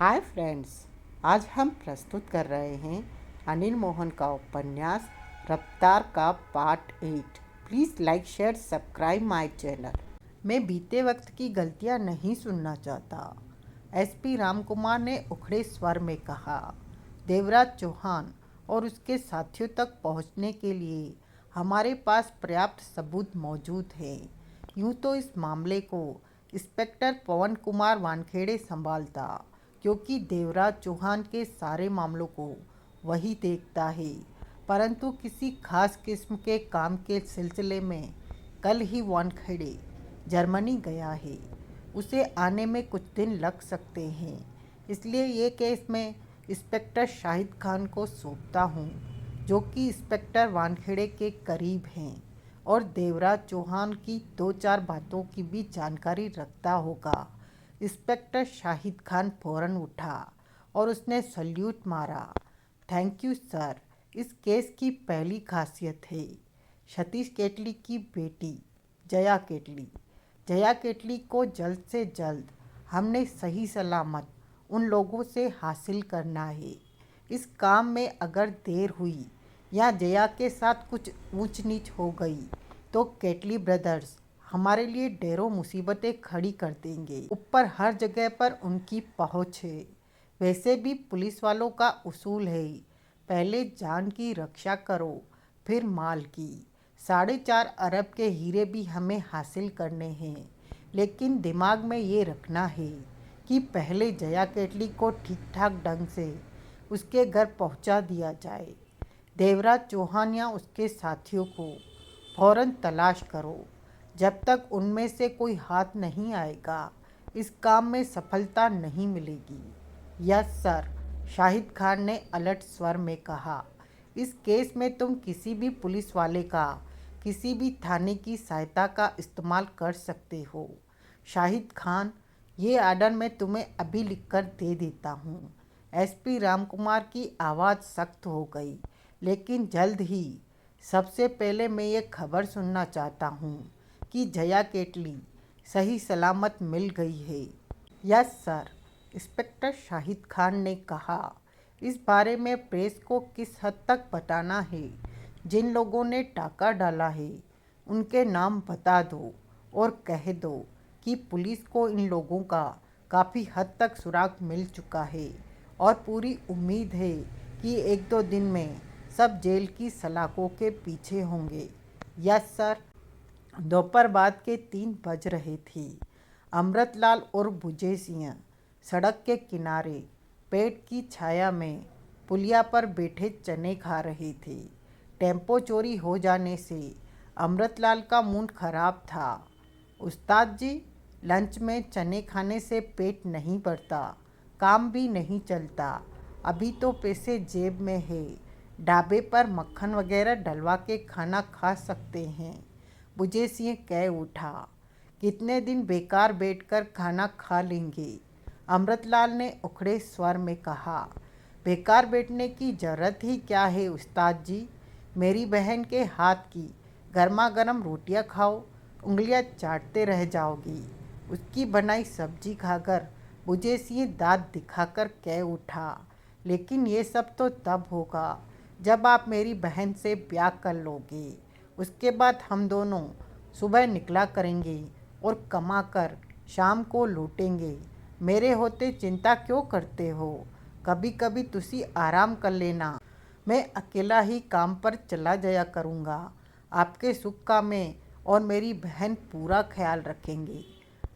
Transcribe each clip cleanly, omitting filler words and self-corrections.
Hi friends, आज हम प्रस्तुत कर रहे हैं अनिल मोहन का उपन्यास रफ्तार का part 8। Please like share subscribe my channel. मैं बीते वक्त की गलतियां नहीं सुनना चाहता, एसपी रामकुमार ने उखड़े स्वर में कहा। देवराज चौहान और उसके साथियों तक पहुंचने के लिए हमारे पास पर्याप्त सबूत मौजूद हैं। यूं तो इस मामले को इंस्पेक्टर पवन कुमार वानखेड़े संभालता, क्योंकि देवराज चौहान के सारे मामलों को वही देखता है। परंतु किसी खास किस्म के काम के सिलसिले में कल ही वानखेड़े जर्मनी गया है। उसे आने में कुछ दिन लग सकते हैं, इसलिए ये केस मैं इंस्पेक्टर शाहिद खान को सौंपता हूँ, जो कि इंस्पेक्टर वानखेड़े के करीब हैं और देवराज चौहान की दो चार बातों की भी जानकारी रखता होगा। इंस्पेक्टर शाहिद खान फौरन उठा और उसने सल्यूट मारा। Thank you sir. इस केस की पहली खासियत है सतीश केटली की बेटी जया केटली। जया केटली को जल्द से जल्द हमने सही सलामत उन लोगों से हासिल करना है। इस काम में अगर देर हुई या जया के साथ कुछ ऊंच नीच हो गई तो केटली ब्रदर्स हमारे लिए ढेरों मुसीबतें खड़ी कर देंगे। ऊपर हर जगह पर उनकी पहुंच है। वैसे भी पुलिस वालों का उसूल है, पहले जान की रक्षा करो फिर माल की। 4.5 अरब के हीरे भी हमें हासिल करने हैं, लेकिन दिमाग में ये रखना है कि पहले जया केटली को ठीक ठाक ढंग से उसके घर पहुंचा दिया जाए। देवराज चौहान या उसके साथियों को फौरन तलाश करो। जब तक उनमें से कोई हाथ नहीं आएगा, इस काम में सफलता नहीं मिलेगी। यस सर, शाहिद खान ने अलर्ट स्वर में कहा। इस केस में तुम किसी भी पुलिस वाले का, किसी भी थाने की सहायता का इस्तेमाल कर सकते हो। शाहिद खान, ये आर्डर मैं तुम्हें अभी लिखकर दे देता हूँ। एसपी रामकुमार की आवाज़ सख्त हो गई, लेकिन जल्द ही। सबसे पहले मैं ये खबर सुनना चाहता हूँ कि जया केटली सही सलामत मिल गई है। Yes sir, inspector Shahid Khan ने कहा। इस बारे में प्रेस को किस हद तक बताना है? जिन लोगों ने टाका डाला है उनके नाम बता दो और कह दो कि पुलिस को इन लोगों का काफ़ी हद तक सुराग मिल चुका है और पूरी उम्मीद है कि 1-2 दिन में सब जेल की सलाखों के पीछे होंगे। Yes sir. दोपहर बाद के 3 बज रहे थे। अमृतलाल और बुझे सिंह सड़क के किनारे पेड़ की छाया में पुलिया पर बैठे चने खा रहे थे। टेम्पो चोरी हो जाने से अमृतलाल का मूड खराब था। उस्ताद जी, लंच में चने खाने से पेट नहीं भरता, काम भी नहीं चलता। अभी तो पैसे जेब में है, ढाबे पर मक्खन वगैरह डलवा के खाना खा सकते हैं। बुझे सिंह कह उठा। कितने दिन बेकार बैठकर खाना खा लेंगे? अमृतलाल ने उखड़े स्वर में कहा। बेकार बैठने की जरूरत ही क्या है उस्ताद जी? मेरी बहन के हाथ की गर्मा गर्म रोटियां खाओ, उंगलियां चाटते रह जाओगी। उसकी बनाई सब्जी खाकर बुझे सिंह दांत दिखाकर कह उठा। लेकिन ये सब तो तब होगा जब आप मेरी बहन से ब्याह कर लोगे। उसके बाद हम दोनों सुबह निकला करेंगे और कमा कर शाम को लौटेंगे। मेरे होते चिंता क्यों करते हो? कभी कभी तुसी आराम कर लेना, मैं अकेला ही काम पर चला जाया करूँगा। आपके सुख का मैं और मेरी बहन पूरा ख्याल रखेंगे।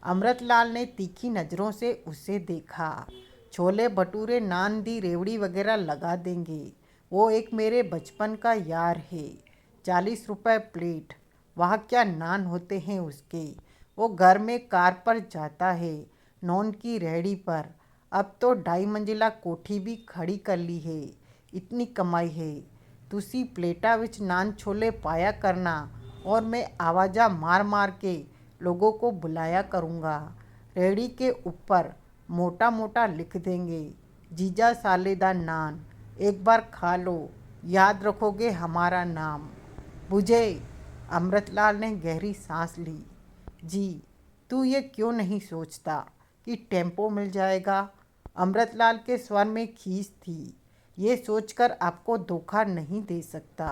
अमृतलाल ने तीखी नज़रों से उसे देखा। छोले भटूरे, नान दी रेवड़ी वगैरह लगा देंगे। वो एक मेरे बचपन का यार है। 40 रुपये प्लेट। वहाँ क्या नान होते हैं उसके। वो घर में कार पर जाता है, नॉन की रेहड़ी पर। अब तो 2.5 मंजिला कोठी भी खड़ी कर ली है। इतनी कमाई है। तुसी प्लेटा विच नान छोले पाया करना और मैं आवाज़ा मार मार के लोगों को बुलाया करूँगा। रेहड़ी के ऊपर मोटा मोटा लिख देंगे, जीजा सालेदा नान, एक बार खा लो, याद रखोगे हमारा नाम। बुझे? अमृतलाल ने गहरी सांस ली। जी, तू ये क्यों नहीं सोचता कि टेम्पो मिल जाएगा? अमृतलाल के स्वर में खींच थी। ये सोचकर आपको धोखा नहीं दे सकता।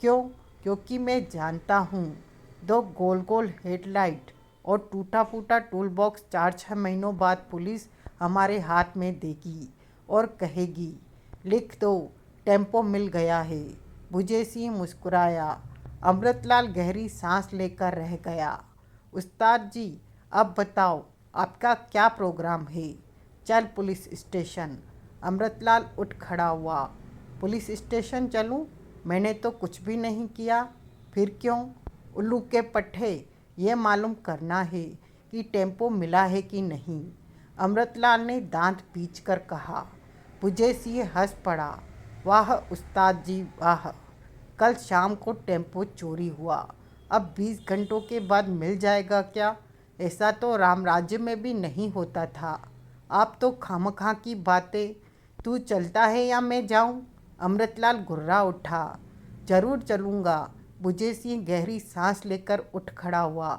क्यों? क्योंकि मैं जानता हूँ 2 गोल गोल हेडलाइट और टूटा फूटा टूल बॉक्स 4-6 महीनों बाद पुलिस हमारे हाथ में देगी और कहेगी, लिख दो, टेम्पो मिल गया है। बुझे सिंह मुस्कुराया। अमृतलाल गहरी सांस लेकर रह गया। उस्ताद जी, अब बताओ आपका क्या प्रोग्राम है? चल पुलिस स्टेशन। अमृतलाल उठ खड़ा हुआ। पुलिस स्टेशन चलूं? मैंने तो कुछ भी नहीं किया। फिर क्यों? उल्लू के पट्टे, ये मालूम करना है कि टेम्पो मिला है कि नहीं। अमृतलाल ने दांत पीचकर कहा। बुझे सिंह हंस पड़ा। वाह उस्ताद जी वाह, कल शाम को टेम्पो चोरी हुआ, अब 20 घंटों के बाद मिल जाएगा क्या? ऐसा तो राम राज्य में भी नहीं होता था। आप तो खामखा की बातें। तू चलता है या मैं जाऊं? अमृतलाल घुर्रा उठा। जरूर चलूँगा। बुझे सिंह गहरी सांस लेकर उठ खड़ा हुआ।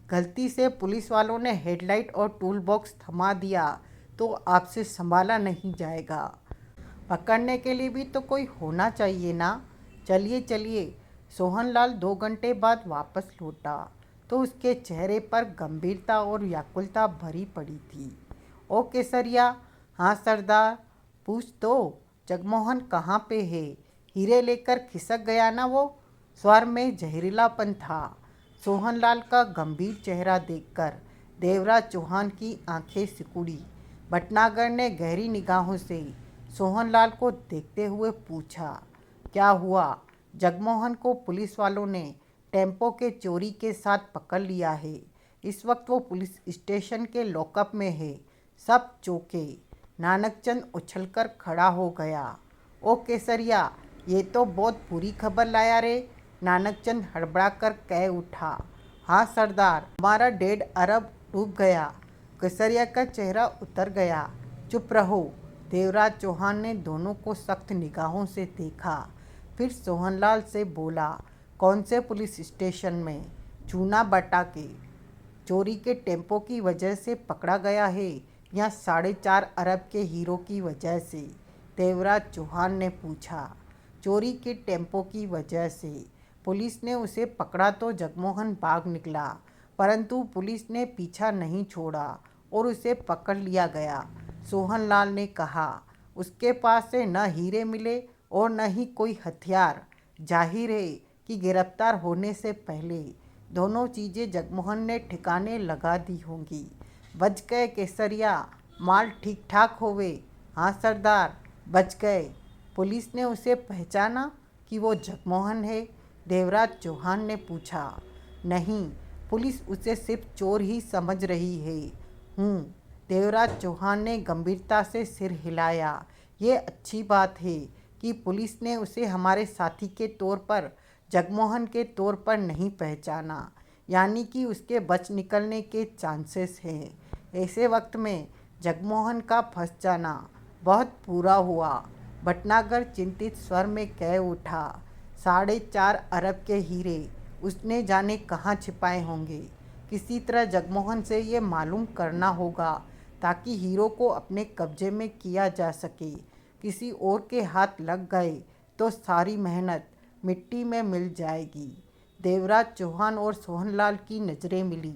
गलती से पुलिस वालों ने हेडलाइट और टूल बॉक्स थमा दिया तो आपसे संभाला नहीं जाएगा। पकड़ने के लिए भी तो कोई होना चाहिए ना। चलिए चलिए। सोहनलाल 2 घंटे बाद वापस लौटा तो उसके चेहरे पर गंभीरता और व्याकुलता भरी पड़ी थी। ओ केसरिया। हाँ सरदार। पूछ तो, जगमोहन कहाँ पे है? हीरे लेकर खिसक गया ना वो? स्वर में जहरीलापन था। सोहनलाल का गंभीर चेहरा देखकर देवराज चौहान की आंखें सिकुड़ी। भटनागर ने गहरी निगाहों से सोहनलाल को देखते हुए पूछा, क्या हुआ? जगमोहन को पुलिस वालों ने टेम्पो के चोरी के साथ पकड़ लिया है। इस वक्त वो पुलिस स्टेशन के लॉकअप में है। सब चौंके। नानकचंद उछलकर खड़ा हो गया। ओ केसरिया, ये तो बहुत बुरी खबर लाया रे। नानकचंद हड़बड़ाकर कह उठा। हाँ सरदार, हमारा 1.5 अरब डूब गया। केसरिया का चेहरा उतर गया। चुप रहो। देवराज चौहान ने दोनों को सख्त निगाहों से देखा। फिर सोहनलाल से बोला, कौन से पुलिस स्टेशन में? चूना बटा के चोरी के टेम्पो की वजह से पकड़ा गया है या 4.5 अरब के हीरो की वजह से? देवराज चौहान ने पूछा। चोरी के टेम्पो की वजह से। पुलिस ने उसे पकड़ा तो जगमोहन भाग निकला, परंतु पुलिस ने पीछा नहीं छोड़ा और उसे पकड़ लिया गया। सोहनलाल ने कहा। उसके पास से न हीरे मिले और न ही कोई हथियार। जाहिर है कि गिरफ्तार होने से पहले दोनों चीज़ें जगमोहन ने ठिकाने लगा दी होंगी। बच गए केसरिया, माल ठीक ठाक होवे? हाँ सरदार, बच गए। पुलिस ने उसे पहचाना कि वो जगमोहन है? देवराज चौहान ने पूछा। नहीं, पुलिस उसे सिर्फ चोर ही समझ रही है। देवराज चौहान ने गंभीरता से सिर हिलाया। ये अच्छी बात है कि पुलिस ने उसे हमारे साथी के तौर पर, जगमोहन के तौर पर नहीं पहचाना, यानी कि उसके बच निकलने के चांसेस हैं। ऐसे वक्त में जगमोहन का फंस जाना बहुत बुरा हुआ। भटनागर चिंतित स्वर में कह उठा। 4.5 अरब के हीरे उसने जाने कहाँ छिपाए होंगे। किसी तरह जगमोहन से ये मालूम करना होगा ताकि हीरो को अपने कब्जे में किया जा सके। किसी और के हाथ लग गए तो सारी मेहनत मिट्टी में मिल जाएगी। देवराज चौहान और सोहनलाल की नज़रें मिली।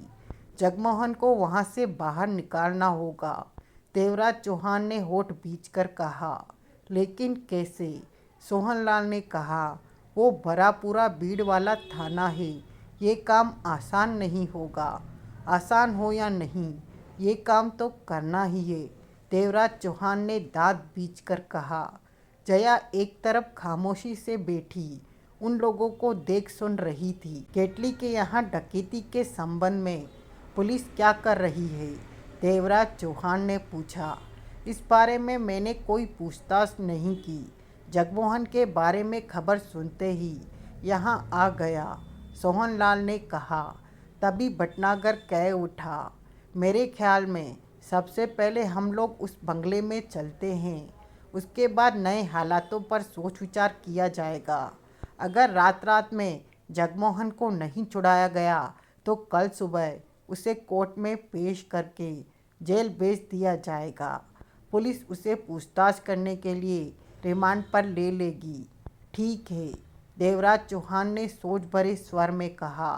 जगमोहन को वहाँ से बाहर निकालना होगा। देवराज चौहान ने होठ भींचकर कहा। लेकिन कैसे? सोहनलाल ने कहा। वो भरा पूरा भीड़ वाला थाना है। ये काम आसान नहीं होगा। आसान हो या नहीं, ये काम तो करना ही है। देवराज चौहान ने दांत बींचकर कहा। जया एक तरफ खामोशी से बैठी उन लोगों को देख सुन रही थी। केटली के यहाँ डकैती के संबंध में पुलिस क्या कर रही है? देवराज चौहान ने पूछा। इस बारे में मैंने कोई पूछताछ नहीं की। जगमोहन के बारे में खबर सुनते ही यहाँ आ गया, सोहनलाल ने कहा। तभी भटनागर कह उठा। मेरे ख्याल में सबसे पहले हम लोग उस बंगले में चलते हैं, उसके बाद नए हालातों पर सोच विचार किया जाएगा। अगर रात रात में जगमोहन को नहीं छुड़ाया गया तो कल सुबह उसे कोर्ट में पेश करके जेल भेज दिया जाएगा। पुलिस उसे पूछताछ करने के लिए रिमांड पर ले लेगी। ठीक है, देवराज चौहान ने सोच भरे स्वर में कहा।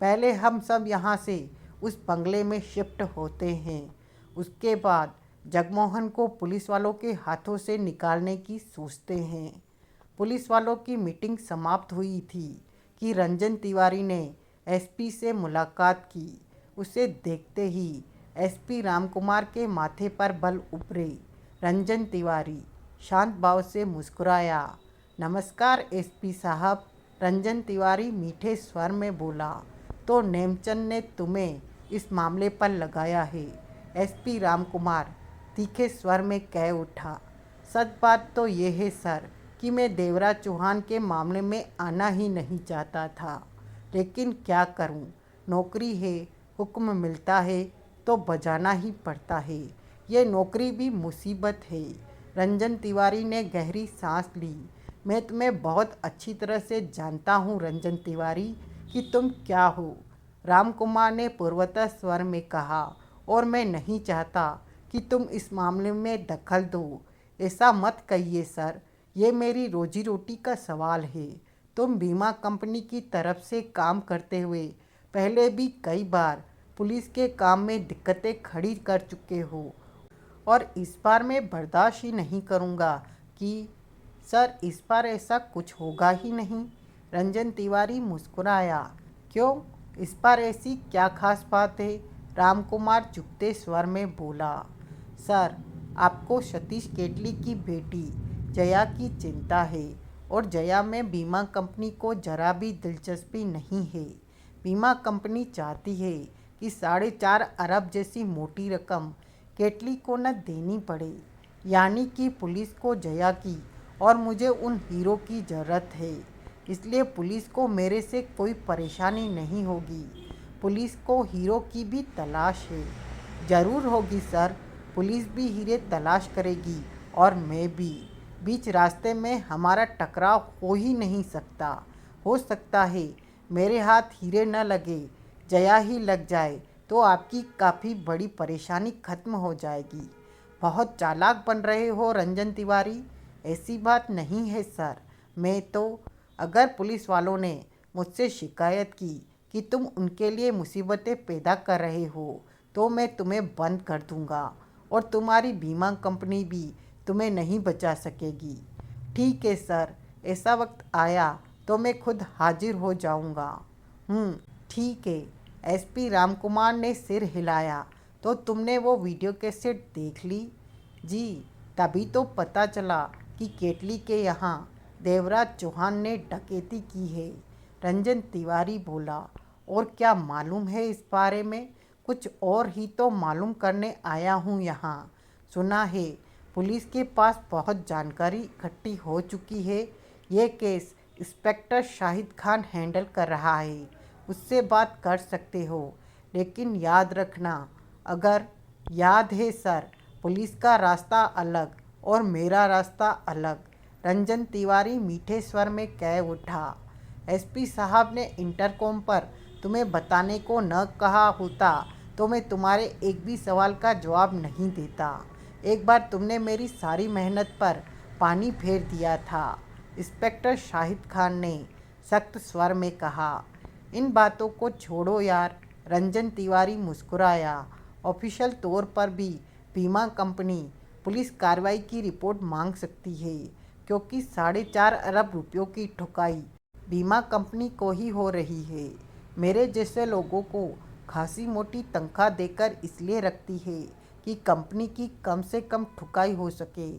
पहले हम सब यहाँ से उस बंगले में शिफ्ट होते हैं। उसके बाद जगमोहन को पुलिस वालों के हाथों से निकालने की सोचते हैं। पुलिस वालों की मीटिंग समाप्त हुई थी कि रंजन तिवारी ने एसपी से मुलाकात की। उसे देखते ही एसपी रामकुमार के माथे पर बल उभरे। रंजन तिवारी शांत भाव से मुस्कुराया। नमस्कार एसपी साहब, रंजन तिवारी मीठे स्वर में बोला। तो नेमचंद ने तुम्हें इस मामले पर लगाया है? एसपी रामकुमार तीखे स्वर में कह उठा। सच बात तो ये है सर कि मैं देवराज चौहान के मामले में आना ही नहीं चाहता था, लेकिन क्या करूं, नौकरी है, हुक्म मिलता है तो बजाना ही पड़ता है। ये नौकरी भी मुसीबत है। रंजन तिवारी ने गहरी सांस ली। मैं तुम्हें बहुत अच्छी तरह से जानता हूँ रंजन तिवारी कि तुम क्या हो, रामकुमार ने पूर्वतः स्वर में कहा, और मैं नहीं चाहता कि तुम इस मामले में दखल दो। ऐसा मत कहिए सर, ये मेरी रोजी रोटी का सवाल है। तुम बीमा कंपनी की तरफ से काम करते हुए पहले भी कई बार पुलिस के काम में दिक्कतें खड़ी कर चुके हो, और इस बार मैं बर्दाश्त ही नहीं करूँगा कि सर इस बार ऐसा कुछ होगा ही नहीं। रंजन तिवारी मुस्कुराया। क्यों, इस बार ऐसी क्या खास बात है? रामकुमार चुपते स्वर में बोला। सर, आपको सतीश केटली की बेटी जया की चिंता है, और जया में बीमा कंपनी को जरा भी दिलचस्पी नहीं है। बीमा कंपनी चाहती है कि 4.5 अरब जैसी मोटी रकम केटली को न देनी पड़े, यानी कि पुलिस को जया की और मुझे उन हीरो की ज़रूरत है। इसलिए पुलिस को मेरे से कोई परेशानी नहीं होगी। पुलिस को हीरो की भी तलाश है। ज़रूर होगी सर, पुलिस भी हीरे तलाश करेगी और मैं भी। बीच रास्ते में हमारा टकराव हो ही नहीं सकता। हो सकता है मेरे हाथ हीरे न लगे, जया ही लग जाए तो आपकी काफ़ी बड़ी परेशानी खत्म हो जाएगी। बहुत चालाक बन रहे हो रंजन तिवारी। ऐसी बात नहीं है सर। मैं तो, अगर पुलिस वालों ने मुझसे शिकायत की कि तुम उनके लिए मुसीबतें पैदा कर रहे हो तो मैं तुम्हें बंद कर दूंगा, और तुम्हारी बीमा कंपनी भी तुम्हें नहीं बचा सकेगी। ठीक है सर, ऐसा वक्त आया तो मैं खुद हाजिर हो जाऊंगा। ठीक है। एसपी रामकुमार ने सिर हिलाया। तो तुमने वो वीडियो कैसेट देख ली? जी, तभी तो पता चला कि केटली के यहाँ देवराज चौहान ने डकैती की है। रंजन तिवारी बोला। और क्या मालूम है इस बारे में? कुछ और ही तो मालूम करने आया हूँ यहाँ। सुना है पुलिस के पास बहुत जानकारी इकट्ठी हो चुकी है। ये case inspector Shahid Khan handle कर रहा है, उससे बात कर सकते हो। लेकिन याद रखना, अगर याद है सर, पुलिस का रास्ता अलग और मेरा रास्ता अलग। रंजन तिवारी मीठे स्वर में कह उठा। एसपी साहब ने इंटरकॉम पर तुम्हें बताने को न कहा होता तो मैं तुम्हारे एक भी सवाल का जवाब नहीं देता। एक बार तुमने मेरी सारी मेहनत पर पानी फेर दिया था, इंस्पेक्टर शाहिद खान ने सख्त स्वर में कहा। इन बातों को छोड़ो यार, रंजन तिवारी मुस्कुराया। ऑफिशियल तौर पर भी बीमा कंपनी पुलिस कार्रवाई की रिपोर्ट मांग सकती है, क्योंकि 4.5 अरब रुपयों की ठुकाई बीमा कंपनी को ही हो रही है। मेरे जैसे लोगों को खासी मोटी तनख्वाह देकर इसलिए रखती है कि कंपनी की कम से कम ठुकाई हो सके।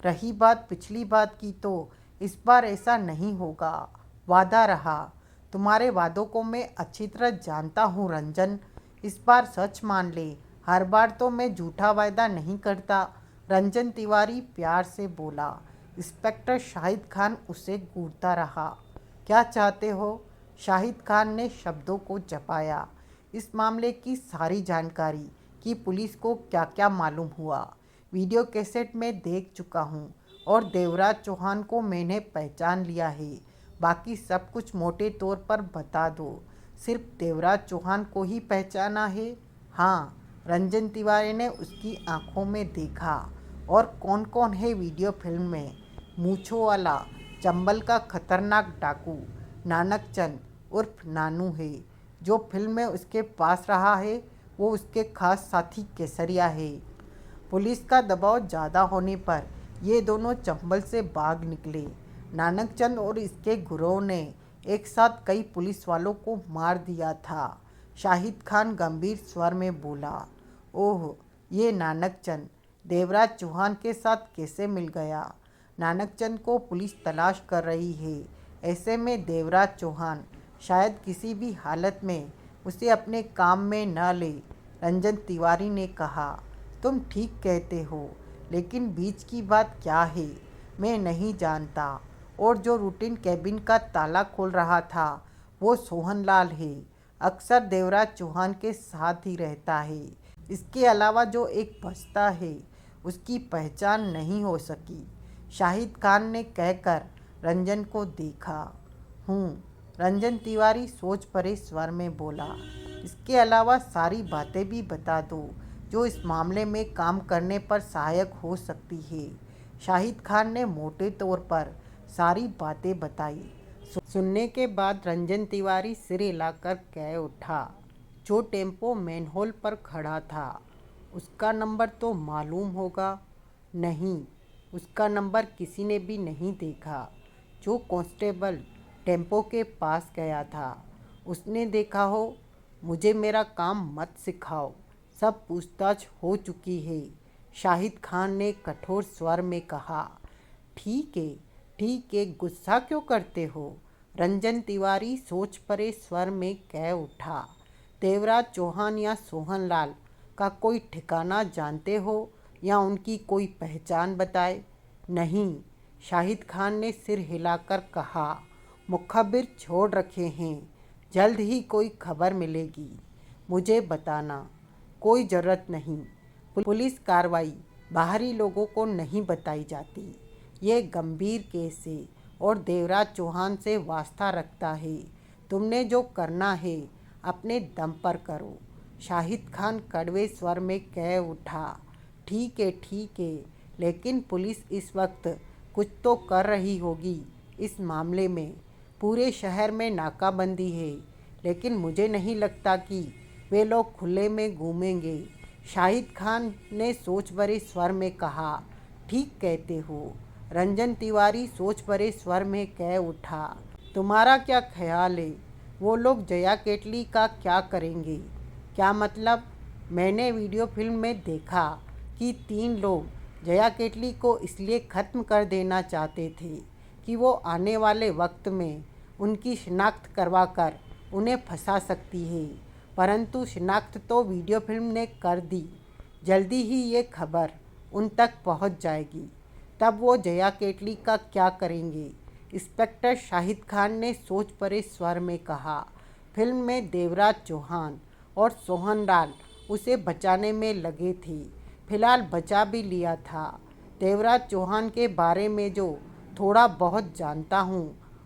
रही बात पिछली बात की, तो इस बार ऐसा नहीं होगा, वादा रहा। तुम्हारे वादों को मैं अच्छी तरह जानता हूँ रंजन, इस बार सच मान ले। हर बार तो मैं झूठा वायदा नहीं करता, रंजन तिवारी प्यार से बोला। इंस्पेक्टर शाहिद खान उसे घूरता रहा। क्या चाहते हो? शाहिद खान ने शब्दों को जपाया। इस मामले की सारी जानकारी कि पुलिस को क्या क्या मालूम हुआ, वीडियो कैसेट में देख चुका हूँ, और देवराज चौहान को मैंने पहचान लिया है। बाकी सब कुछ मोटे तौर पर बता दो। सिर्फ देवराज चौहान को ही पहचाना है? हाँ, रंजन तिवारी ने उसकी आंखों में देखा। और कौन कौन है वीडियो फिल्म में? मूंछों वाला चंबल का खतरनाक डाकू नानक चंद उर्फ नानू है। जो फिल्म में उसके पास रहा है वो उसके खास साथी केसरिया है। पुलिस का दबाव ज़्यादा होने पर ये दोनों चंबल से भाग निकले। नानक चंद और इसके गुरों ने एक साथ कई पुलिस वालों को मार दिया था। शाहिद खान गंभीर स्वर में बोला, ओह, ये नानक चंद देवराज चौहान के साथ कैसे मिल गया? नानक चंद को पुलिस तलाश कर रही है। ऐसे में देवराज चौहान शायद किसी भी हालत में उसे अपने काम में न ले। रंजन तिवारी ने कहा, तुम ठीक कहते हो, लेकिन बीच की बात क्या है मैं नहीं जानता। और जो रूटीन कैबिन का ताला खोल रहा था वो सोहनलाल है। अक्सर देवराज चौहान के साथ ही रहता है। इसके अलावा जो एक बचता है उसकी पहचान नहीं हो सकी। शाहिद खान ने कहकर रंजन को देखा। हूँ, रंजन तिवारी सोच भरे स्वर में बोला। इसके अलावा सारी बातें भी बता दो जो इस मामले में काम करने पर सहायक हो सकती है। शाहिद खान ने मोटे तौर पर सारी बातें बताई। सुनने के बाद रंजन तिवारी सिर हिलाकर कह उठा, जो टेम्पो मैनहोल पर खड़ा था उसका नंबर तो मालूम होगा? नहीं, उसका नंबर किसी ने भी नहीं देखा। जो कांस्टेबल टेम्पो के पास गया था उसने देखा हो। मुझे मेरा काम मत सिखाओ, सब पूछताछ हो चुकी है। शाहिद खान ने कठोर स्वर में कहा। ठीक है, गुस्सा क्यों करते हो? रंजन तिवारी सोच परे स्वर में कह उठा। देवराज चौहान या सोहनलाल का कोई ठिकाना जानते हो या उनकी कोई पहचान बताए? नहीं, शाहिद खान ने सिर हिलाकर कहा। मुखबिर छोड़ रखे हैं, जल्द ही कोई खबर मिलेगी, मुझे बताना। कोई ज़रूरत नहीं, पुलिस कार्रवाई बाहरी लोगों को नहीं बताई जाती। ये गंभीर केस है और देवराज चौहान से वास्ता रखता है। तुमने जो करना है अपने दम पर करो। शाहिद खान कड़वे स्वर में कह उठा। ठीक है, लेकिन पुलिस इस वक्त कुछ तो कर रही होगी इस मामले में। पूरे शहर में नाकाबंदी है, लेकिन मुझे नहीं लगता कि वे लोग खुले में घूमेंगे। शाहिद खान ने सोच भरे स्वर में कहा। ठीक कहते हो। रंजन तिवारी सोच भरे स्वर में कह उठा। तुम्हारा क्या ख्याल है? वो लोग जया केटली का क्या करेंगे? क्या मतलब? मैंने वीडियो फिल्म में देखा कि 3 लोग जया केटली को इसलिए ख़त्म कर देना चाहते थे कि वो आने वाले वक्त में उनकी शिनाख्त करवाकर उन्हें फंसा सकती है। परंतु शिनाख्त तो वीडियो फिल्म ने कर दी। जल्दी ही ये खबर उन तक पहुंच जाएगी। तब वो जया केटली का क्या करेंगे? इंस्पेक्टर शाहिद खान ने सोच भरे स्वर में कहा। फिल्म में देवराज चौहान और सोहनलाल उसे बचाने में लगे थे। फिलहाल बचा भी लिया था। देवराज चौहान के बारे में जो थोड़ा बहुत जानता हूँ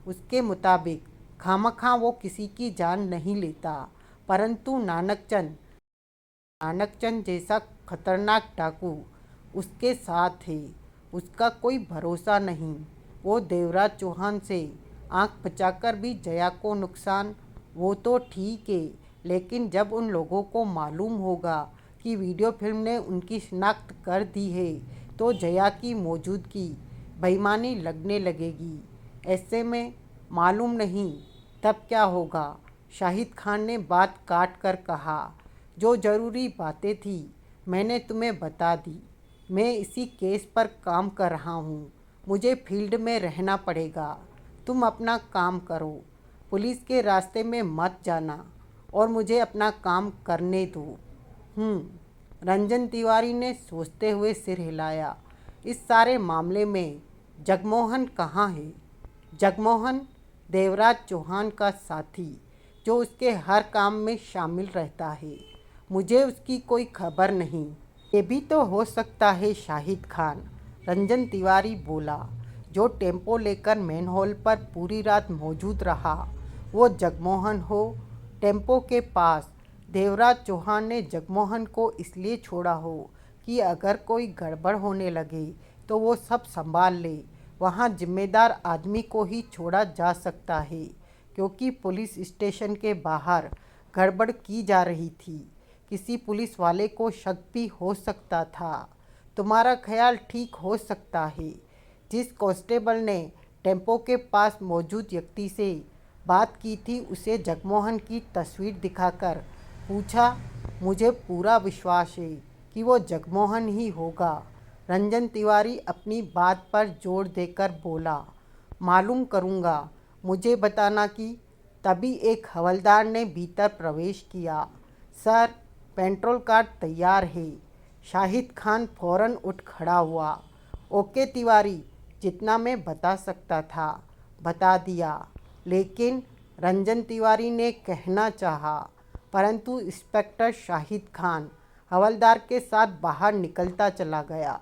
उसके मुताबिक खामखा वो किसी की जान नहीं लेता। परंतु नानक चंद जैसा खतरनाक डाकू उसके साथ है। उसका कोई भरोसा नहीं। वो देवराज चौहान से आंख बचाकर भी जया को नुकसान, वो तो ठीक है, लेकिन जब उन लोगों को मालूम होगा कि वीडियो फिल्म ने उनकी शिनाख्त कर दी है तो जया की मौजूदगी बेईमानी लगने लगेगी। ऐसे में मालूम नहीं तब क्या होगा। शाहिद खान ने बात काट कर कहा। जो ज़रूरी बातें थी मैंने तुम्हें बता दी। मैं इसी केस पर काम कर रहा हूँ। मुझे फील्ड में रहना पड़ेगा। तुम अपना काम करो, पुलिस के रास्ते में मत जाना और मुझे अपना काम करने दो। रंजन तिवारी ने सोचते हुए सिर हिलाया। इस सारे मामले में जगमोहन कहाँ है? जगमोहन देवराज चौहान का साथी जो उसके हर काम में शामिल रहता है। मुझे उसकी कोई खबर नहीं। ये भी तो हो सकता है शाहिद खान, रंजन तिवारी बोला। जो टेम्पो लेकर मैनहोल पर पूरी रात मौजूद रहा वो जगमोहन हो। टेम्पो के पास देवराज चौहान ने जगमोहन को इसलिए छोड़ा हो कि अगर कोई गड़बड़ होने लगे तो वो सब संभाल ले। वहाँ जिम्मेदार आदमी को ही छोड़ा जा सकता है, क्योंकि पुलिस स्टेशन के बाहर गड़बड़ की जा रही थी। किसी पुलिस वाले को शक भी हो सकता था। तुम्हारा ख्याल ठीक हो सकता है। जिस कांस्टेबल ने टेम्पो के पास मौजूद व्यक्ति से बात की थी उसे जगमोहन की तस्वीर दिखाकर पूछा, मुझे पूरा विश्वास है कि वो जगमोहन ही होगा। रंजन तिवारी अपनी बात पर जोर देकर बोला, मालूम करूँगा, मुझे बताना कि। तभी एक हवलदार ने भीतर प्रवेश किया। सर, पेट्रोल कार्ड तैयार है। शाहिद खान फौरन उठ खड़ा हुआ। ओके तिवारी, जितना मैं बता सकता था बता दिया। लेकिन रंजन तिवारी ने कहना चाहा, परंतु इंस्पेक्टर शाहिद खान हवलदार के साथ बाहर निकलता चला गया।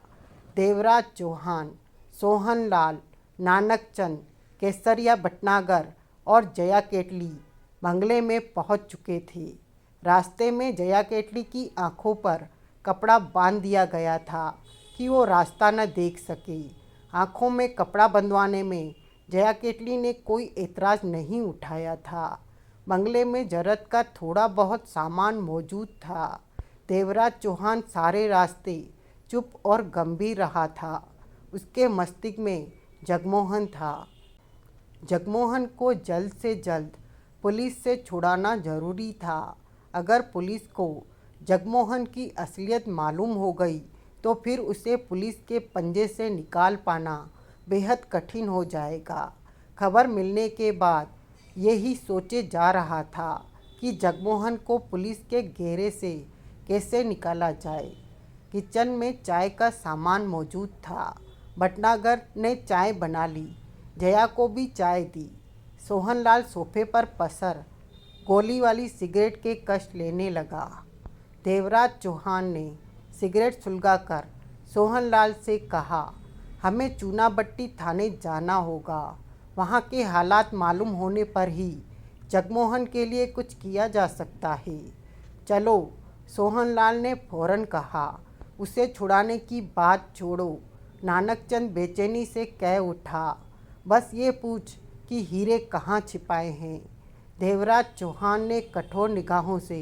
देवराज चौहान, सोहन लाल, नानक चंद, केसरिया भटनागर और जया केटली बंगले में पहुंच चुके थे। रास्ते में जया केटली की आंखों पर कपड़ा बांध दिया गया था कि वो रास्ता न देख सके। आंखों में कपड़ा बंधवाने में जया केटली ने कोई एतराज़ नहीं उठाया था। बंगले में ज़रूरत का थोड़ा बहुत सामान मौजूद था। देवराज चौहान सारे रास्ते चुप और गंभीर रहा था। उसके मस्तिष्क में जगमोहन था। जगमोहन को जल्द से जल्द पुलिस से छुड़ाना जरूरी था। अगर पुलिस को जगमोहन की असलियत मालूम हो गई तो फिर उसे पुलिस के पंजे से निकाल पाना बेहद कठिन हो जाएगा। खबर मिलने के बाद यही सोचे जा रहा था कि जगमोहन को पुलिस के घेरे से कैसे निकाला जाए। किचन में चाय का सामान मौजूद था। भटनागर ने चाय बना ली, जया को भी चाय दी। सोहनलाल सोफे पर पसर गोली वाली सिगरेट के कश लेने लगा। देवराज चौहान ने सिगरेट सुलगाकर सोहनलाल से कहा, हमें चूनाभट्टी थाने जाना होगा। वहाँ के हालात मालूम होने पर ही जगमोहन के लिए कुछ किया जा सकता है। चलो, सोहनलाल ने फौरन कहा। उसे छुड़ाने की बात छोड़ो, नानकचंद बेचैनी से कह उठा। बस ये पूछ कि हीरे कहाँ छिपाए हैं। देवराज चौहान ने कठोर निगाहों से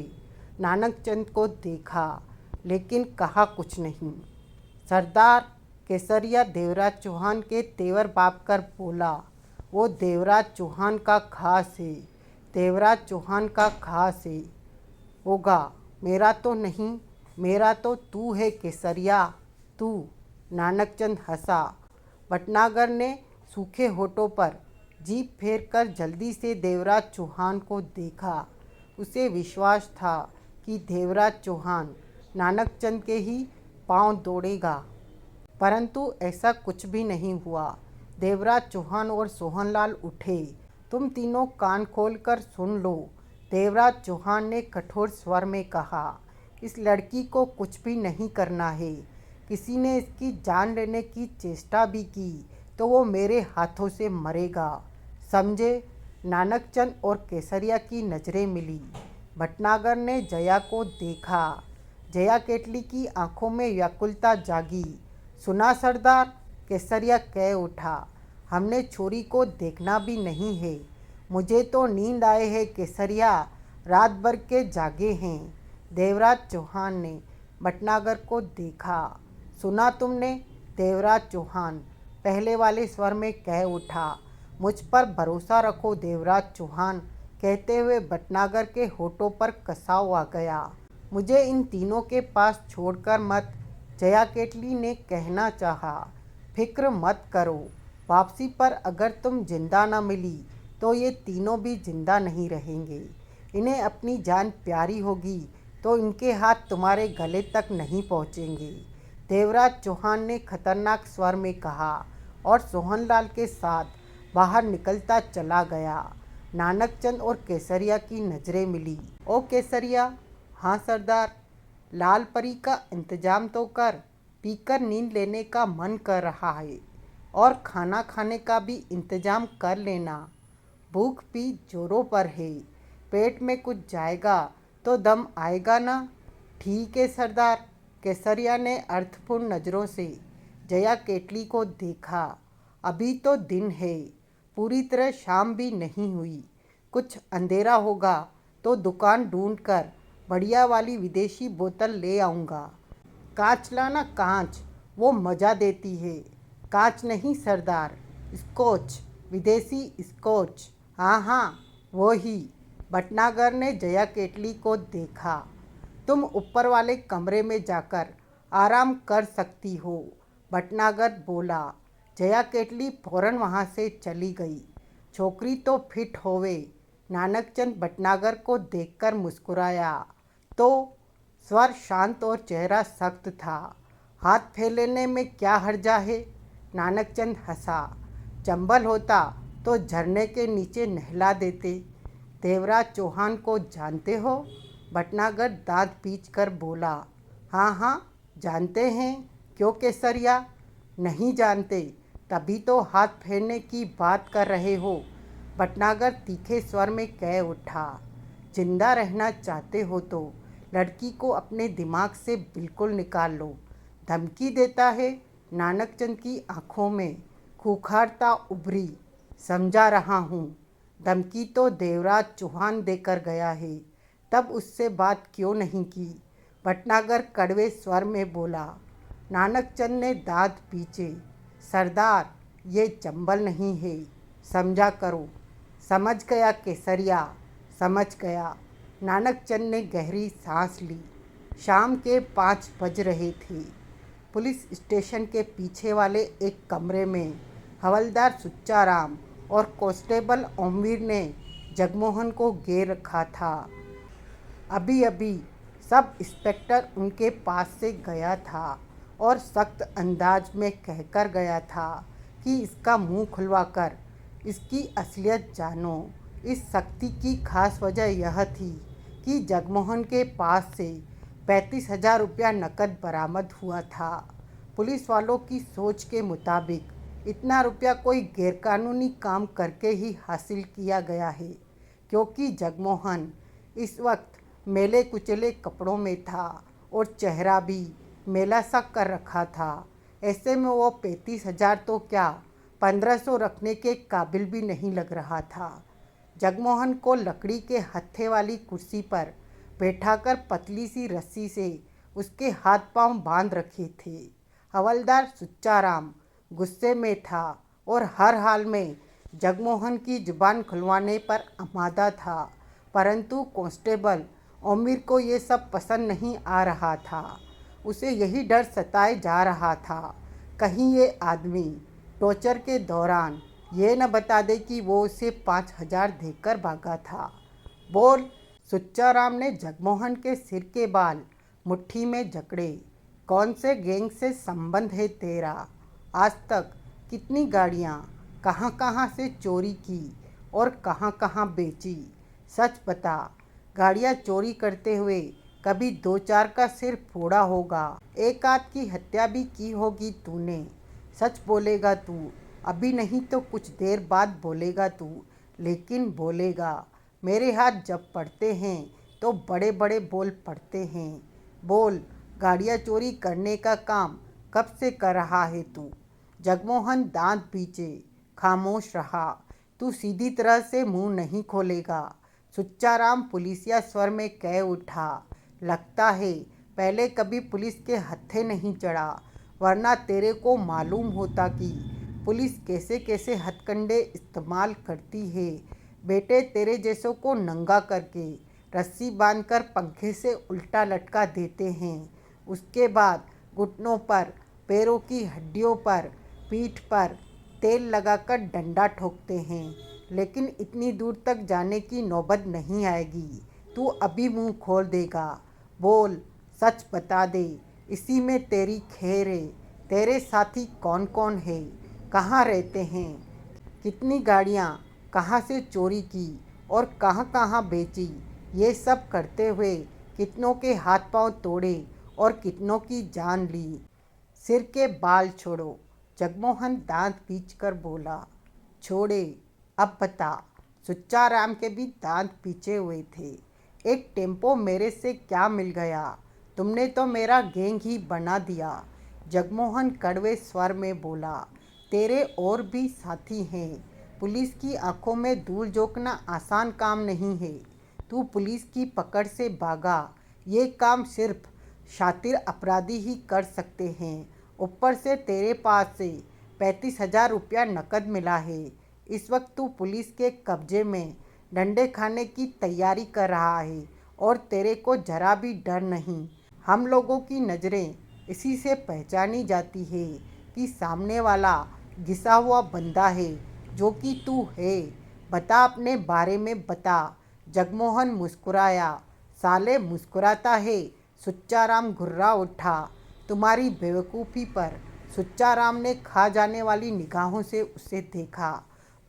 नानकचंद को देखा, लेकिन कहा कुछ नहीं। सरदार, केसरिया देवराज चौहान के तेवर बाप कर बोला, वो देवराज चौहान का खास है। देवराज चौहान का खास है होगा, मेरा तो नहीं। मेरा तो तू है केसरिया, तू। नानकचंद हंसा। भटनागर ने सूखे होठों पर जीभ फेर कर जल्दी से देवराज चौहान को देखा। उसे विश्वास था कि देवराज चौहान नानकचंद के ही पांव दौड़ेगा, परंतु ऐसा कुछ भी नहीं हुआ। देवराज चौहान और सोहनलाल उठे। तुम तीनों कान खोलकर सुन लो, देवराज चौहान ने कठोर स्वर में कहा। इस लड़की को कुछ भी नहीं करना है। किसी ने इसकी जान लेने की चेष्टा भी की तो वो मेरे हाथों से मरेगा, समझे। नानकचंद और केसरिया की नज़रें मिली। भटनागर ने जया को देखा। जया केटली की आंखों में व्याकुलता जागी। सुना सरदार, केसरिया कह उठा, हमने छोरी को देखना भी नहीं है। मुझे तो नींद आए है केसरिया, रात भर के जागे हैं। देवराज चौहान ने भटनागर को देखा। सुना तुमने, देवराज चौहान पहले वाले स्वर में कह उठा। मुझ पर भरोसा रखो देवराज चौहान, कहते हुए भटनागर के होठों पर कसाव आ गया। मुझे इन तीनों के पास छोड़कर मत, जया केटली ने कहना चाहा। फिक्र मत करो, वापसी पर अगर तुम जिंदा न मिली तो ये तीनों भी जिंदा नहीं रहेंगे। इन्हें अपनी जान प्यारी होगी तो इनके हाथ तुम्हारे गले तक नहीं पहुँचेंगे। देवराज चौहान ने खतरनाक स्वर में कहा और सोहनलाल के साथ बाहर निकलता चला गया। नानकचंद और केसरिया की नज़रें मिली। ओ केसरिया। हाँ सरदार। लाल परी का इंतजाम तो कर, पीकर नींद लेने का मन कर रहा है, और खाना खाने का भी इंतजाम कर लेना। भूख भी जोरों पर है, पेट में कुछ जाएगा तो दम आएगा ना। ठीक है सरदार, केसरिया ने अर्थपूर्ण नज़रों से जया केटली को देखा। अभी तो दिन है, पूरी तरह शाम भी नहीं हुई। कुछ अंधेरा होगा तो दुकान ढूंढकर बढ़िया वाली विदेशी बोतल ले आऊँगा। कांच लाना, कांच, वो मज़ा देती है। कांच नहीं सरदार, स्कॉच, विदेशी स्कॉच। हाँ हाँ, वो ही। भटनागर ने जया केटली को देखा। तुम ऊपर वाले कमरे में जाकर आराम कर सकती हो, भटनागर बोला। जया केटली फौरन वहाँ से चली गई। छोकरी तो फिट होवे, नानकचंद भटनागर को देखकर मुस्कुराया तो स्वर शांत और चेहरा सख्त था। हाथ फैलाने में क्या हर्जा है? नानकचंद हंसा। चंबल होता तो झरने के नीचे नहला देते। देवराज चौहान को जानते हो? भटनागर दांत पीच कर बोला। हाँ हाँ, जानते हैं। क्यों केसरिया? नहीं जानते, तभी तो हाथ फेरने की बात कर रहे हो, भटनागर तीखे स्वर में कह उठा। जिंदा रहना चाहते हो तो लड़की को अपने दिमाग से बिल्कुल निकाल लो। धमकी देता है? नानकचंद की आंखों में खूंखारता उभरी। समझा रहा हूँ, धमकी तो देवराज चौहान देकर गया है, तब उससे बात क्यों नहीं की? भटनागर कड़वे स्वर में बोला। नानकचंद ने दांत पीछे। सरदार, ये चंबल नहीं है, समझा करो। समझ गया केसरिया, समझ गया। नानकचंद ने गहरी सांस ली। शाम के 5 बज रहे थे। पुलिस स्टेशन के पीछे वाले एक कमरे में हवलदार सुच्चाराम और कांस्टेबल ओमवीर ने जगमोहन को घेर रखा था। अभी अभी सब इंस्पेक्टर उनके पास से गया था और सख्त अंदाज में कहकर गया था कि इसका मुंह खुलवाकर इसकी असलियत जानो। इस सख्ती की खास वजह यह थी कि जगमोहन के पास से 35,000 रुपया नकद बरामद हुआ था। पुलिस वालों की सोच के मुताबिक इतना रुपया कोई गैरकानूनी काम करके ही हासिल किया गया है, क्योंकि जगमोहन इस वक्त मेले कुचले कपड़ों में था और चेहरा भी मेला सा कर रखा था। ऐसे में वो 35,000 तो क्या 1,500 रखने के काबिल भी नहीं लग रहा था। जगमोहन को लकड़ी के हत्थे वाली कुर्सी पर बैठाकर पतली सी रस्सी से उसके हाथ पांव बांध रखे थे। हवलदार सुच्चाराम गुस्से में था और हर हाल में जगमोहन की जुबान खुलवाने पर आमादा था, परंतु कांस्टेबल ओमीर को ये सब पसंद नहीं आ रहा था। उसे यही डर सताए जा रहा था, कहीं ये आदमी टॉर्चर के दौरान ये न बता दे कि वो उसे 5,000 देकर भागा था। बोल, सुच्चाराम ने जगमोहन के सिर के बाल मुट्ठी में जकड़े। कौन से गैंग से संबंध है तेरा? आज तक कितनी गाड़ियाँ कहाँ कहाँ से चोरी की और कहाँ कहाँ बेची? सच बता, गाड़ियाँ चोरी करते हुए कभी 2-4 का सिर फोड़ा होगा, एक आध की हत्या भी की होगी तूने। सच बोलेगा तू? अभी नहीं तो कुछ देर बाद बोलेगा तू, लेकिन बोलेगा। मेरे हाथ जब पड़ते हैं तो बड़े बड़े बोल पड़ते हैं। बोल, गाड़ियाँ चोरी करने का काम कब से कर रहा है तू? जगमोहन दांत पीछे खामोश रहा। तू सीधी तरह से मुंह नहीं खोलेगा, सुच्चाराम पुलिसिया स्वर में कह उठा। लगता है पहले कभी पुलिस के हत्थे नहीं चढ़ा, वरना तेरे को मालूम होता कि पुलिस कैसे कैसे हथकंडे इस्तेमाल करती है। बेटे तेरे जैसों को नंगा करके रस्सी बांधकर पंखे से उल्टा लटका देते हैं। उसके बाद घुटनों पर, पैरों की हड्डियों पर, पीठ पर तेल लगाकर डंडा ठोकते हैं। लेकिन इतनी दूर तक जाने की नौबत नहीं आएगी। तू अभी मुंह खोल देगा। बोल, सच बता दे, इसी में तेरी खैर है। तेरे साथी कौन कौन है? कहाँ रहते हैं? कितनी गाड़ियाँ कहाँ से चोरी की और कहाँ कहाँ बेची? ये सब करते हुए कितनों के हाथ पांव तोड़े और कितनों की जान ली? सिर के बाल छोड़ो, जगमोहन दांत पीचकर बोला। छोड़े, अब बता। सुच्चाराम के भी दांत पीछे हुए थे। एक टेम्पो मेरे से क्या मिल गया? तुमने तो मेरा गैंग ही बना दिया। जगमोहन कड़वे स्वर में बोला, तेरे और भी साथी हैं। पुलिस की आंखों में धूल झोंकना आसान काम नहीं है। तू पुलिस की पकड़ से भागा। ये काम सिर्फ शातिर अपराधी ही कर सकते हैं। ऊपर से तेरे पास से 35,000 रुपया नकद मिला है। इस वक्त तू पुलिस के कब्जे में डंडे खाने की तैयारी कर रहा है और तेरे को जरा भी डर नहीं। हम लोगों की नज़रें इसी से पहचानी जाती है कि सामने वाला घिसा हुआ बंदा है जो कि तू है। बता, अपने बारे में बता। जगमोहन मुस्कुराया। साले मुस्कुराता है? सुच्चाराम घुर्रा उठा। तुम्हारी बेवकूफ़ी पर सुच्चाराम ने खा जाने वाली निगाहों से उसे देखा।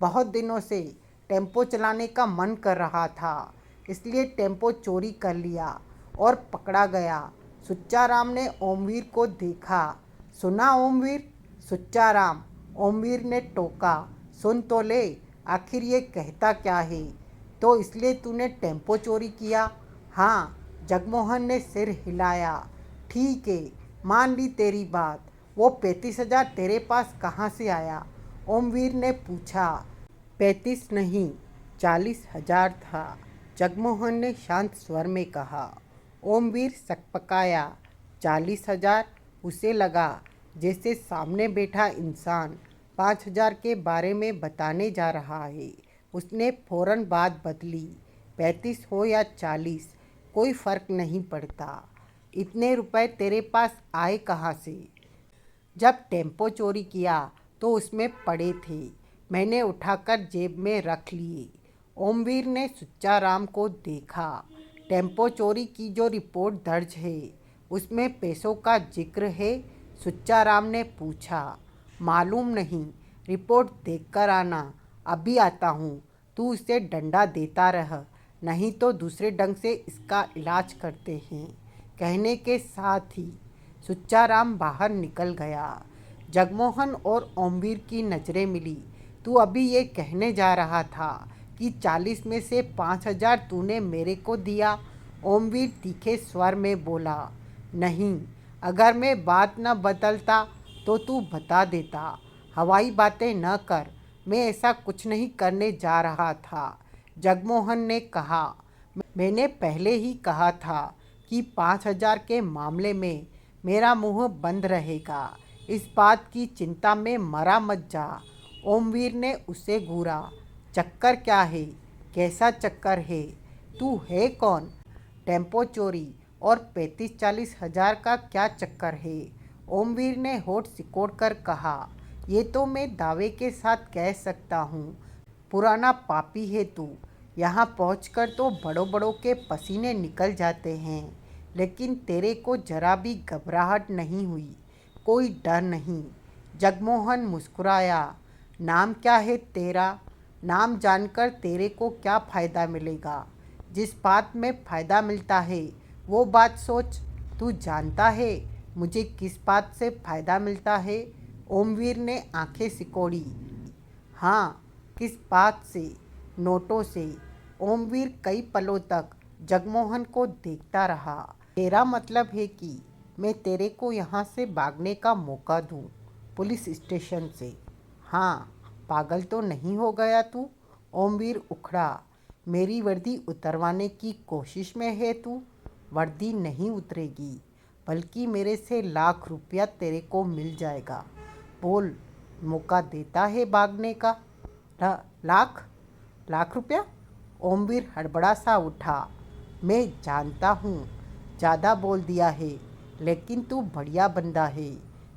बहुत दिनों से टेम्पो चलाने का मन कर रहा था, इसलिए टेम्पो चोरी कर लिया और पकड़ा गया। सुच्चाराम ने ओमवीर को देखा। सुना ओमवीर? सुच्चाराम, ओमवीर ने टोका। सुन तो ले, आखिर ये कहता क्या है? तो इसलिए तूने टेम्पो चोरी किया? हाँ, जगमोहन ने सिर हिलाया। ठीक है, मान ली तेरी बात। वो 35,000 तेरे पास कहाँ से आया? ओमवीर ने पूछा। 35 नहीं, 40,000 था, जगमोहन ने शांत स्वर में कहा। ओमवीर सकपकाया। 40,000? उसे लगा जैसे सामने बैठा इंसान 5,000 के बारे में बताने जा रहा है। उसने फौरन बात बदली। 35 हो या 40, कोई फ़र्क नहीं पड़ता। इतने रुपए तेरे पास आए कहाँ से? जब टेम्पो चोरी किया तो उसमें पड़े थे, मैंने उठाकर जेब में रख लिए। ओमवीर ने सुच्चाराम को देखा। टेम्पो चोरी की जो रिपोर्ट दर्ज है उसमें पैसों का जिक्र है? सुच्चाराम ने पूछा। मालूम नहीं, रिपोर्ट देखकर आना। अभी आता हूँ। तू इसे डंडा देता रह, नहीं तो दूसरे ढंग से इसका इलाज करते हैं। कहने के साथ ही सुच्चाराम बाहर निकल गया। जगमोहन और ओमवीर की नज़रें मिली। तू अभी ये कहने जा रहा था कि 40 में से 5,000 तूने मेरे को दिया? ओमवीर तीखे स्वर में बोला। नहीं, अगर मैं बात न बदलता तो तू बता देता। हवाई बातें न कर, मैं ऐसा कुछ नहीं करने जा रहा था, जगमोहन ने कहा। मैंने पहले ही कहा था कि 5,000 के मामले में मेरा मुंह बंद रहेगा। इस बात की चिंता में मरा मत जा। ओमवीर ने उसे घूरा। चक्कर क्या है? कैसा चक्कर है? तू है कौन? टेम्पो चोरी और 35-40 हज़ार का क्या चक्कर है? ओमवीर ने होठ सिकोड़ कर कहा। ये तो मैं दावे के साथ कह सकता हूँ। पुराना पापी है तू। यहाँ पहुँचकर तो बड़ों बड़ों के पसीने निकल जाते हैं, लेकिन तेरे को जरा भी घबराहट नहीं हुई, कोई डर नहीं। जगमोहन मुस्कुराया। नाम क्या है तेरा? नाम जानकर तेरे को क्या फ़ायदा मिलेगा? जिस बात में फ़ायदा मिलता है वो बात सोच। तू जानता है मुझे किस बात से फ़ायदा मिलता है? ओमवीर ने आंखें सिकोड़ी। हाँ, किस बात से? नोटों से। ओमवीर कई पलों तक जगमोहन को देखता रहा। तेरा मतलब है कि मैं तेरे को यहाँ से भागने का मौका दूँ? पुलिस स्टेशन से? हाँ, पागल तो नहीं हो गया तू? ओमवीर उखड़ा। मेरी वर्दी उतरवाने की कोशिश में है तू? वर्दी नहीं उतरेगी, बल्कि मेरे से लाख रुपया तेरे को मिल जाएगा। बोल, मौका देता है भागने का? लाख? लाख रुपया? ओमवीर हड़बड़ा सा उठा। मैं जानता हूँ ज़्यादा बोल दिया है, लेकिन तू बढ़िया बंदा है।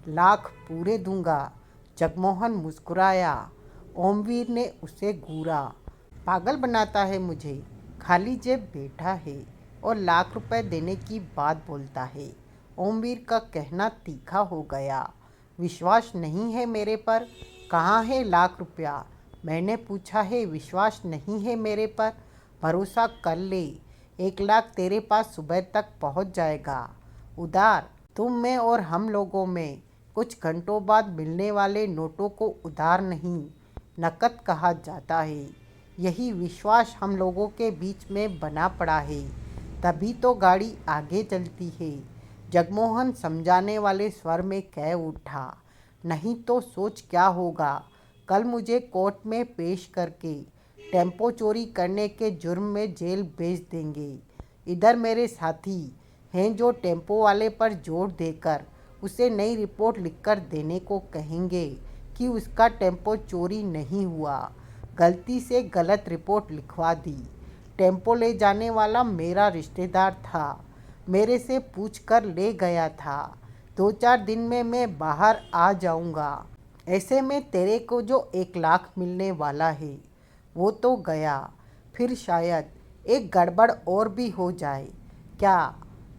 लाख पूरे दूंगा। जगमोहन मुस्कुराया। ओमवीर ने उसे घूरा। पागल बनाता है मुझे। खाली जेब बैठा है और लाख रुपए देने की बात बोलता है। ओमवीर का कहना तीखा हो गया। विश्वास नहीं है मेरे पर? कहाँ है लाख रुपया? मैंने पूछा है। विश्वास नहीं है मेरे पर? भरोसा कर ले, 1 लाख तेरे पास सुबह तक पहुंच जाएगा। उधार? तुम में और हम लोगों में कुछ घंटों बाद मिलने वाले नोटों को उधार नहीं, नकद कहा जाता है। यही विश्वास हम लोगों के बीच में बना पड़ा है, तभी तो गाड़ी आगे चलती है। जगमोहन समझाने वाले स्वर में कह उठा, नहीं तो सोच क्या होगा, कल मुझे कोर्ट में पेश करके टेम्पो चोरी करने के जुर्म में जेल भेज देंगे। इधर मेरे साथी हैं जो टेम्पो वाले पर जोर देकर उसे नई रिपोर्ट लिखकर देने को कहेंगे कि उसका टेम्पो चोरी नहीं हुआ, गलती से गलत रिपोर्ट लिखवा दी। टेम्पो ले जाने वाला मेरा रिश्तेदार था, मेरे से पूछ कर ले गया था। 2-4 दिन में मैं बाहर आ जाऊंगा। ऐसे में तेरे को जो 1 लाख मिलने वाला है वो तो गया, फिर शायद एक गड़बड़ और भी हो जाए। क्या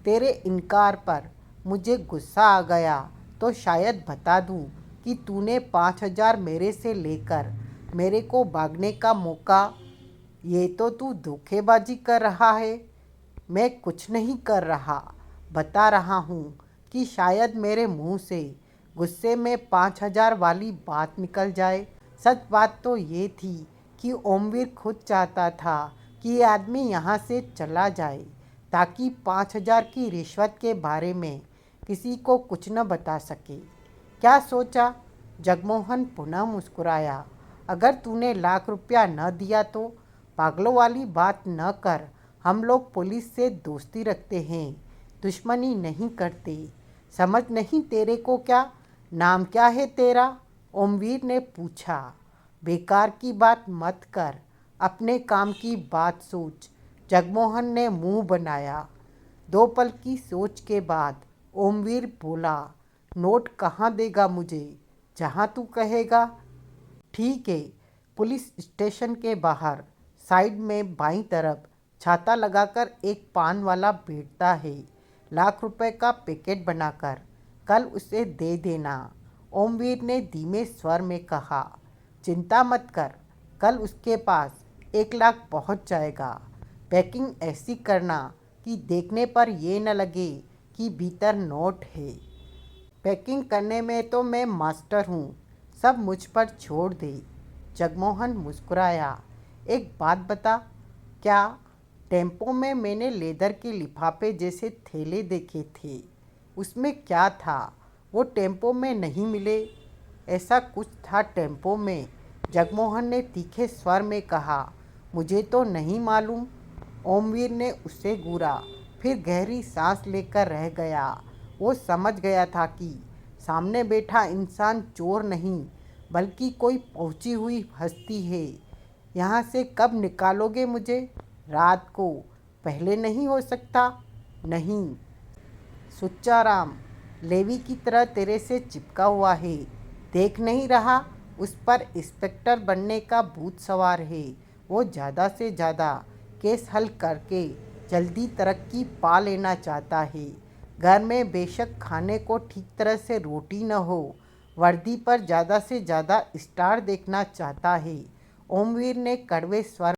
तेरे इनकार पर मुझे गुस्सा आ गया तो शायद बता दूं कि तूने 5,000 मेरे से लेकर मेरे को भागने का मौका, ये तो तू धोखेबाजी कर रहा है। मैं कुछ नहीं कर रहा, बता रहा हूँ कि शायद मेरे मुंह से गुस्से में 5,000 वाली बात निकल जाए। सच बात तो ये थी कि ओमवीर खुद चाहता था कि ये आदमी यहाँ से चला जाए ताकि 5,000 की रिश्वत के बारे में किसी को कुछ न बता सके। क्या सोचा? जगमोहन पुनः मुस्कुराया। अगर तूने लाख रुपया न दिया तो? पागलों वाली बात न कर, हम लोग पुलिस से दोस्ती रखते हैं, दुश्मनी नहीं करते। समझ नहीं तेरे को क्या? नाम क्या है तेरा? ओमवीर ने पूछा। बेकार की बात मत कर, अपने काम की बात सोच, जगमोहन ने मुंह बनाया। 2 पल की सोच के बाद ओमवीर बोला, नोट कहाँ देगा मुझे? जहाँ तू कहेगा। ठीक है। पुलिस स्टेशन के बाहर साइड में बाईं तरफ छाता लगाकर एक पान वाला बैठता है। लाख रुपए का पैकेट बनाकर कल उसे दे देना। ओमवीर ने धीमे स्वर में कहा। चिंता मत कर, कल उसके पास 1 लाख पहुंच जाएगा। पैकिंग ऐसी करना कि देखने पर ये न लगे कि भीतर नोट है। पैकिंग करने में तो मैं मास्टर हूँ, सब मुझ पर छोड़ दे। जगमोहन मुस्कुराया। एक बात बता, क्या टेम्पो में मैंने लेदर के लिफाफे जैसे थैले देखे थे, उसमें क्या था? वो टेम्पो में नहीं मिले? ऐसा कुछ था टेम्पो में, जगमोहन ने तीखे स्वर में कहा। मुझे तो नहीं मालूम। ओमवीर ने उसे घूरा, फिर गहरी सांस लेकर रह गया। वो समझ गया था कि सामने बैठा इंसान चोर नहीं बल्कि कोई पहुंची हुई हस्ती है। यहाँ से कब निकालोगे मुझे? रात को, पहले नहीं हो सकता? नहीं। सुच्चा राम लेवी की तरह तेरे से चिपका हुआ है, देख नहीं रहा? उस पर इंस्पेक्टर बनने का भूत सवार है। वो ज़्यादा से ज़्यादा केस हल करके जल्दी तरक्की पा लेना चाहता है। घर में बेशक खाने को ठीक तरह से रोटी न हो, वर्दी पर ज़्यादा से ज़्यादा स्टार देखना चाहता है। ओमवीर ने कड़वे स्वर